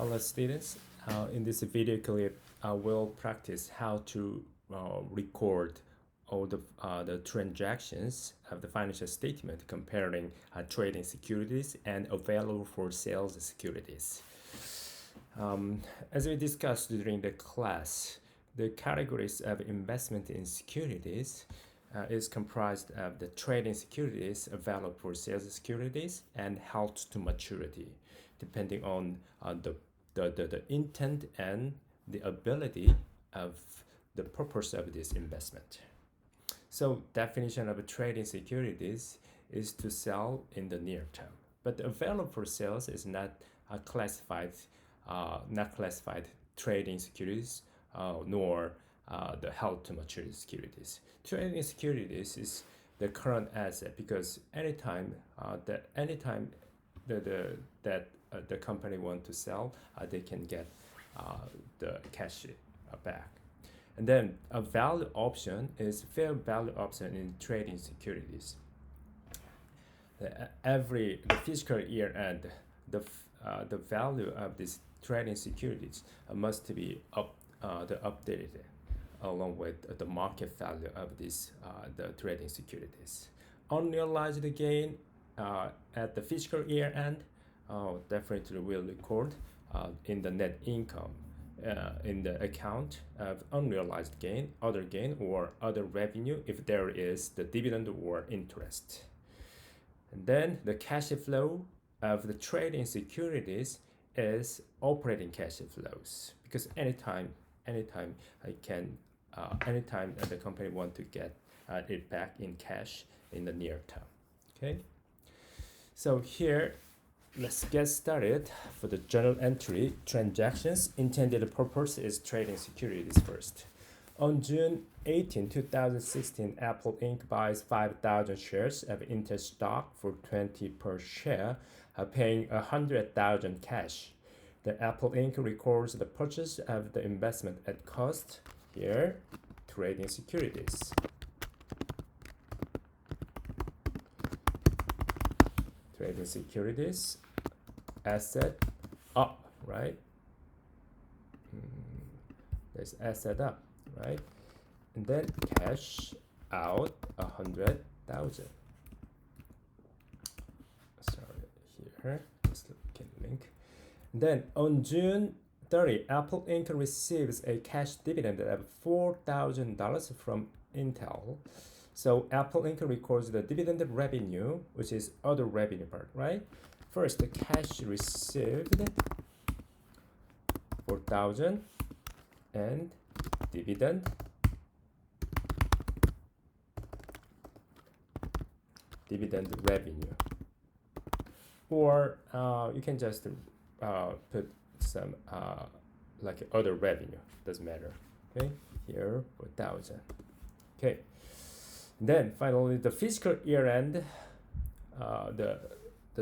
Hello students, in this video clip I will practice how to record all the transactions of the financial statement comparing trading securities and available for sales securities. As we discussed during the class, the categories of investment in securities is comprised of the trading securities, available for sales securities, and held to maturity, depending on the intent and the ability of the purpose of this investment. So definition of a trading securities is to sell in the near term, but the available for sales is not classified trading securities nor the held to maturity securities. Trading securities is the current asset because anytime the company want to sell, they can get the cash back. And then a value option is fair value option in trading securities. The fiscal year end, the value of these trading securities must be updated along with the market value of these the trading securities. Unrealized gain at the fiscal year end definitely will record in the net income in the account of unrealized gain, other gain, or other revenue if there is the dividend or interest. And then the cash flow of the trading securities is operating cash flows, because anytime the company want to get it back in cash in the near term. Okay, so here let's get started. For the journal entry, transactions intended purpose is trading securities first. On June 18, 2016, Apple Inc. buys 5,000 shares of Intel stock for $20 per share, paying $100,000 cash. The Apple Inc. records the purchase of the investment at cost. Here, trading securities. Trading securities, asset up, right? There's asset up, right? And then cash out 100,000. Sorry, here, just look at link. Then on June 30, Apple Inc. receives a cash dividend of $4,000 from Intel. So Apple Inc. records the dividend revenue, which is other revenue part, right? First, the cash received, 4,000, and dividend revenue. Or you can just put some like other revenue, doesn't matter. Okay, here 4,000. Okay, then finally the fiscal year end, the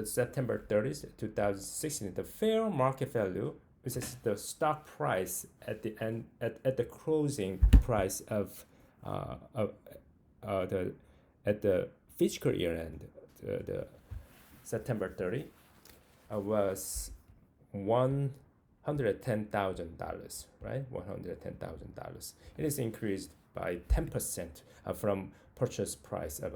September 30th, 2016, the fair market value, which is the stock price at the end at the closing price of at the fiscal year end, the September 30, was $110,000, right? $110,000. It is increased by 10% from purchase price of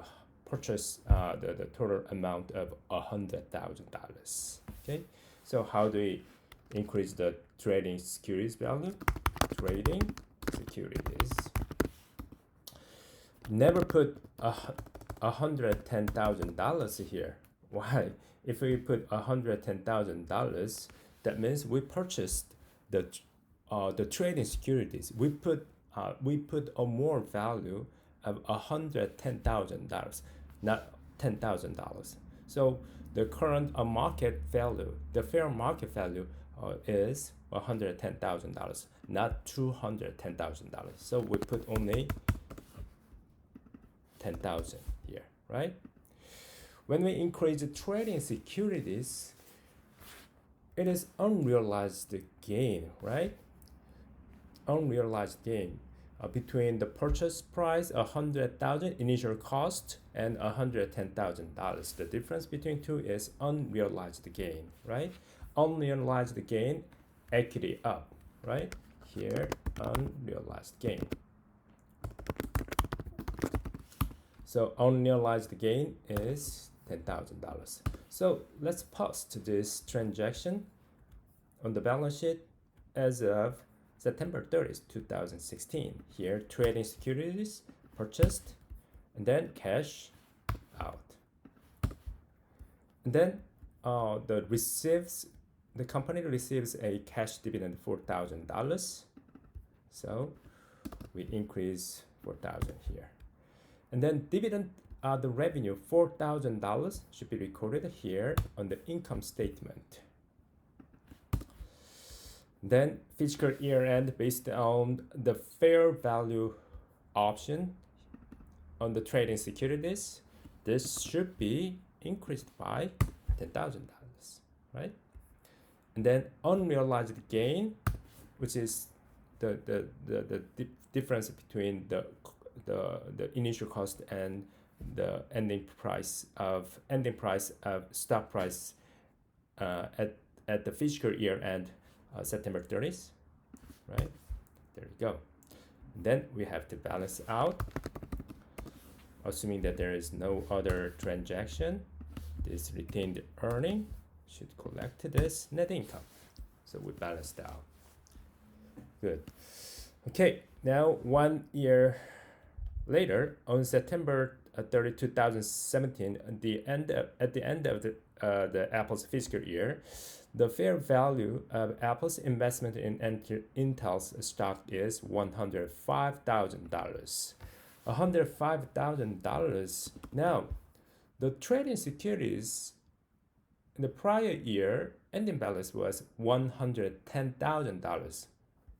the total amount of $100,000. Okay, so how do we increase the trading securities value? Trading securities. Never put $110,000 here. Why? If we put $110,000, that means we purchased the trading securities. We put a more value of $110,000, not $10,000. So the current market value, the fair market value, is $110,000, not $210,000. So we put only 10,000 here, right? When we increase the trading securities, it is unrealized gain, right? Unrealized gain between the purchase price, 100,000 initial cost, and $110,000. The difference between two is unrealized gain, right? Unrealized gain equity up, right? Here, unrealized gain. So unrealized gain is $10,000. So let's post this transaction on the balance sheet as of September 30th, 2016. Here, trading securities purchased, and then cash out. And then the company receives a cash dividend $4,000. So we increase 4,000 here. And then dividend, the revenue $4,000 should be recorded here on the income statement. Then fiscal year end based on the fair value option on the trading securities, this should be increased by $10,000, right? And then unrealized gain, which is the difference between the initial cost and the ending price of stock price at the fiscal year end, September 30th, right? There you go. Then we have to balance out, assuming that there is no other transaction. This retained earning should collect this net income. So we balanced out. Good. Okay, now 1 year later, on September 30, 2017, at the end of the Apple's fiscal year, the fair value of Apple's investment in Intel's stock is $105,000. $105,000. Now, the trading securities in the prior year ending balance was $110,000.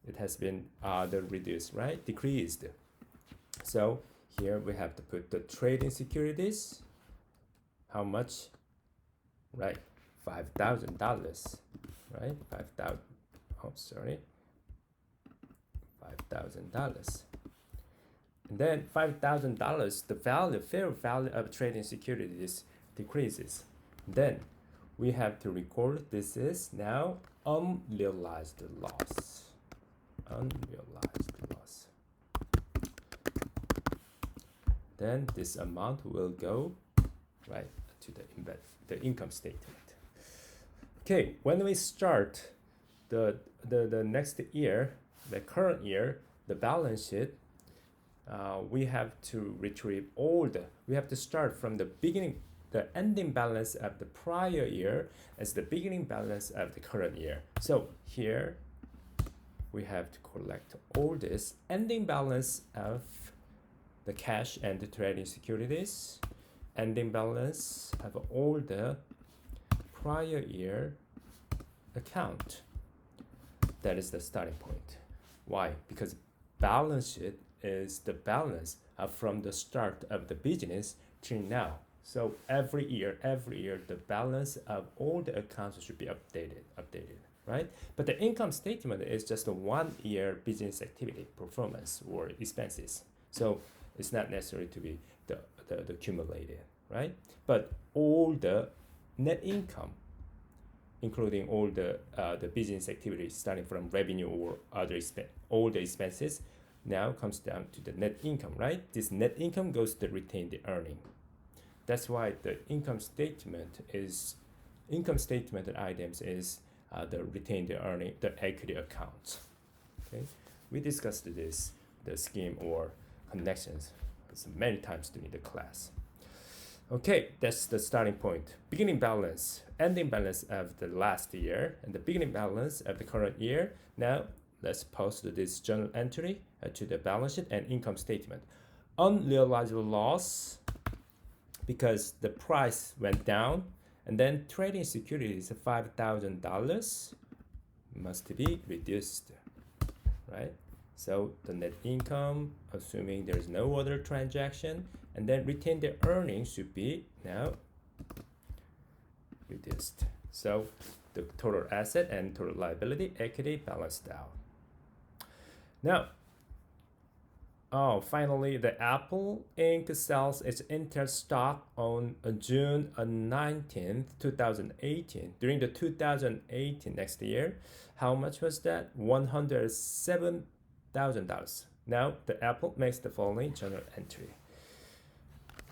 It has been reduced, right? Decreased. So here we have to put the trading securities. How much? Right, $5,000, right? $5,000. And then $5,000, the fair value of trading securities decreases. Then we have to record this is now unrealized loss. Then this amount will go right to the income statement. Okay, when we start the next year, the current year, the balance sheet, we have to retrieve we have to start from the beginning, the ending balance of the prior year as the beginning balance of the current year. So here we have to collect all this ending balance of the cash and the trading securities, ending balance of all the prior year account. That is the starting point. Why? Because balance sheet is the balance from the start of the business till now. So every year, the balance of all the accounts should be updated, right? But the income statement is just a 1 year business activity performance or expenses. So it's not necessary to be the accumulated, right? But all the net income, including all the business activities starting from revenue or other all the expenses, now comes down to the net income, right? This net income goes to retained earning. That's why the income statement items is the retained earning, the equity account. Okay, we discussed the scheme or connections many times during the class. Okay, that's the starting point. Beginning balance, ending balance of the last year, and the beginning balance of the current year. Now let's post this journal entry to the balance sheet and income statement. Unrealized loss, because the price went down, and then trading securities $5,000 must be reduced, right? So the net income, assuming there's no other transaction, and then retained earnings should be now reduced. So the total asset and total liability, equity balanced out. Now, Oh, finally, the Apple Inc. sells its Intel stock on June 19th, 2018. During the 2018 next year, how much was that? $107,000. Now, the Apple makes the following journal entry.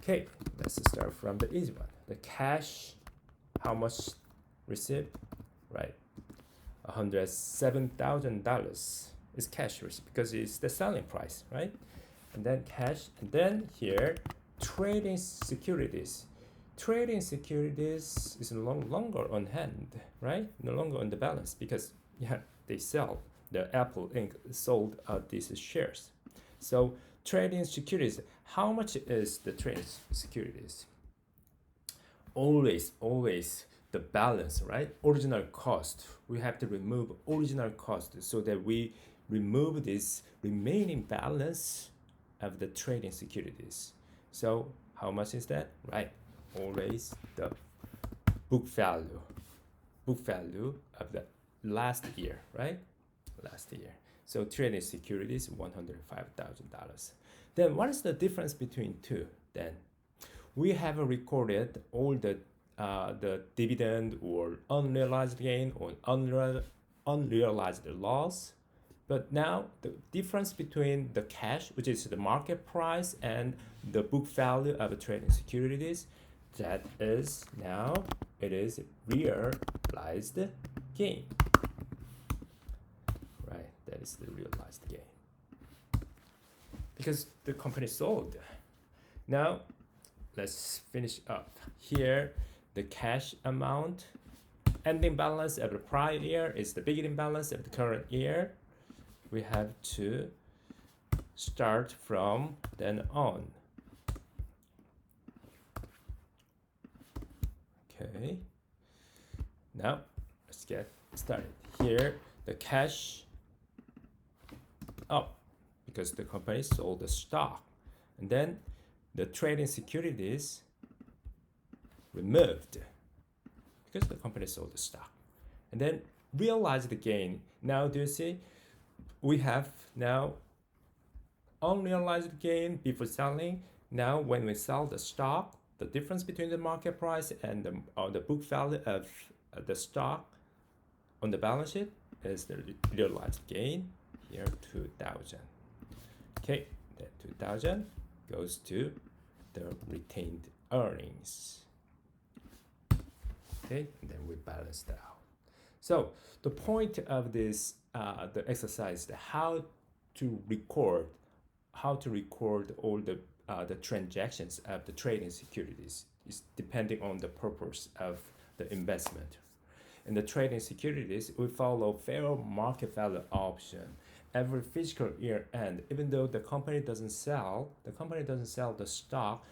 Okay, let's start from the easy one. The cash, how much received? Right, $107,000 is cash receipt because it's the selling price, right? And then cash, and then here trading securities. Trading securities is no longer on hand, right? No longer on the balance because they sell. The Apple Inc. sold these shares. So trading securities, how much is the trading securities? Always the balance, right? Original cost. We have to remove original cost so that we remove this remaining balance of the trading securities. So how much is that? Right, always the book value of the last year, right? Last year. So trading securities, $105,000. Then what is the difference between two? Then we have recorded all the dividend or unrealized gain or unrealized loss. But now the difference between the cash, which is the market price, and the book value of trading securities, that is now it is realized gain. Right, that is the realized gain. Because the company sold. Now let's finish up. Here the cash amount, ending balance of the prior year is the beginning balance of the current year. We have to start from then on. Okay, now let's get started. Here the cash up because the company sold the stock, and then the trading securities removed because the company sold the stock, and then realized the gain. Now do you see we have now unrealized gain before selling. Now when we sell the stock, the difference between the market price and the book value of the stock on the balance sheet is the realized gain. Here 2,000. Okay, that 2,000 goes to the retained earnings. Okay, and then we balance that out. So the point of this the exercise is how to record all the transactions of the trading securities is depending on the purpose of the investment. In the trading securities, we follow fair market value option. Every fiscal year end, even though the company doesn't sell the stock,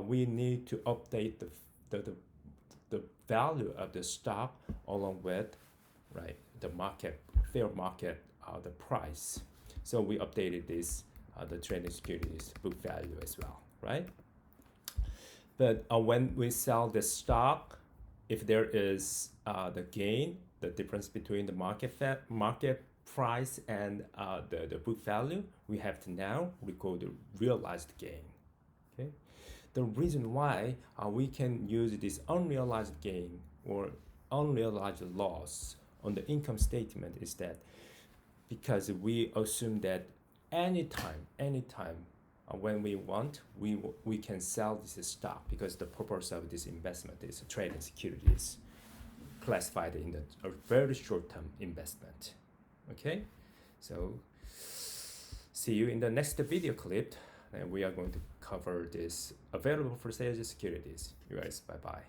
we need to update the value of the stock along with the fair market the price. So we updated this the trading securities book value as well, right? But when we sell the stock, if there is the gain, the difference between the market price and the book value, we have to now record the realized gain. Okay, the reason why we can use this unrealized gain or unrealized loss on the income statement is that because we assume that anytime when we want, we can sell this stock because the purpose of this investment is trading securities classified in a very short-term investment. Okay, so see you in the next video clip, and we are going to cover this available for sale securities. You guys, bye bye.